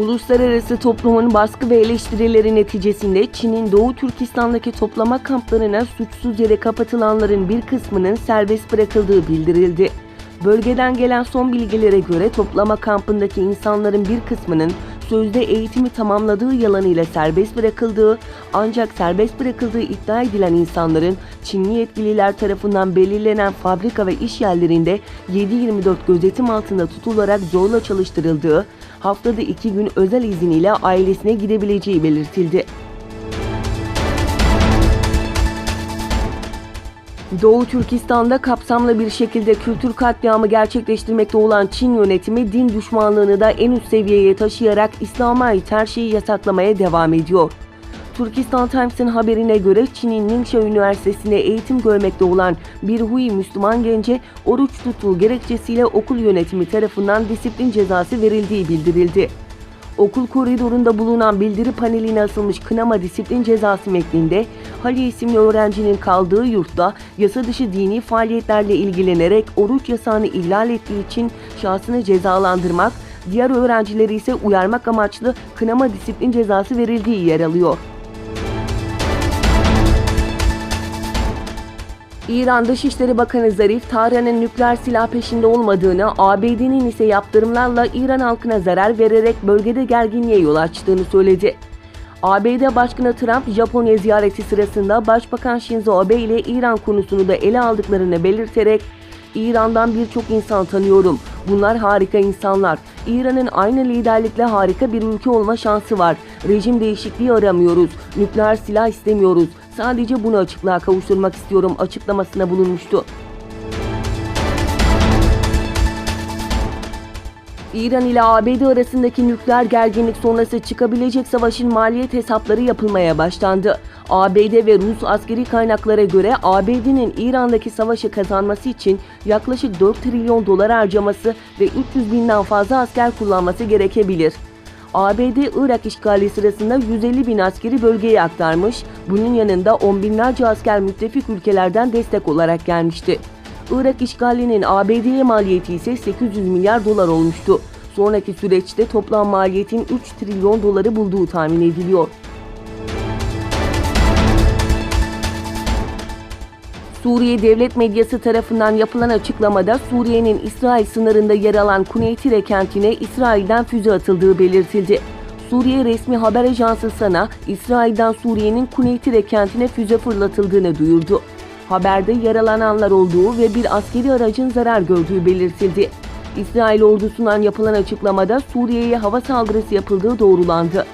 Uluslararası toplumun baskı ve eleştirileri neticesinde Çin'in Doğu Türkistan'daki toplama kamplarına suçsuz yere kapatılanların bir kısmının serbest bırakıldığı bildirildi. Bölgeden gelen son bilgilere göre toplama kampındaki insanların bir kısmının sözde eğitimi tamamladığı yalanıyla serbest bırakıldığı, ancak serbest bırakıldığı iddia edilen insanların Çinli yetkililer tarafından belirlenen fabrika ve iş yerlerinde 7/24 gözetim altında tutularak zorla çalıştırıldığı, haftada 2 gün özel izniyle ailesine gidebileceği belirtildi. Doğu Türkistan'da kapsamlı bir şekilde kültür katliamı gerçekleştirmekte olan Çin yönetimi din düşmanlığını da en üst seviyeye taşıyarak İslam'a ait her şeyi yasaklamaya devam ediyor. Turkistan Times'ın haberine göre Çin'in Ningxia Üniversitesi'nde eğitim görmekte olan bir Hui Müslüman gence oruç tuttuğu gerekçesiyle okul yönetimi tarafından disiplin cezası verildiği bildirildi. Okul koridorunda bulunan bildiri paneline asılmış kınama disiplin cezası metninde Hali isimli öğrencinin kaldığı yurtta yasa dışı dini faaliyetlerle ilgilenerek oruç yasağını ihlal ettiği için şahsını cezalandırmak, diğer öğrencileri ise uyarmak amaçlı kınama disiplin cezası verildiği yer alıyor. İran Dışişleri Bakanı Zarif, Tahran'ın nükleer silah peşinde olmadığını, ABD'nin ise yaptırımlarla İran halkına zarar vererek bölgede gerginliğe yol açtığını söyledi. ABD Başkanı Trump, Japonya ziyareti sırasında Başbakan Shinzo Abe ile İran konusunu da ele aldıklarını belirterek, "İran'dan birçok insan tanıyorum. Bunlar harika insanlar. İran'ın aynı liderlikle harika bir ülke olma şansı var. Rejim değişikliği aramıyoruz. Nükleer silah istemiyoruz. Sadece bunu açıklığa kavuşturmak istiyorum" açıklamasına bulunmuştu. İran ile ABD arasındaki nükleer gerginlik sonrası çıkabilecek savaşın maliyet hesapları yapılmaya başlandı. ABD ve Rus askeri kaynaklara göre ABD'nin İran'daki savaşı kazanması için yaklaşık 4 trilyon dolar harcaması ve 300 binden fazla asker kullanması gerekebilir. ABD, Irak işgali sırasında 150 bin askeri bölgeye aktarmış, bunun yanında on binlerce asker müttefik ülkelerden destek olarak gelmişti. Irak işgalinin ABD'ye maliyeti ise 800 milyar dolar olmuştu. Sonraki süreçte toplam maliyetin 3 trilyon doları bulduğu tahmin ediliyor. Suriye devlet medyası tarafından yapılan açıklamada Suriye'nin İsrail sınırında yer alan Kuneytire kentine İsrail'den füze atıldığı belirtildi. Suriye resmi haber ajansı SANA, İsrail'den Suriye'nin Kuneytire kentine füze fırlatıldığını duyurdu. Haberde yaralananlar olduğu ve bir askeri aracın zarar gördüğü belirtildi. İsrail ordusundan yapılan açıklamada Suriye'ye hava saldırısı yapıldığı doğrulandı.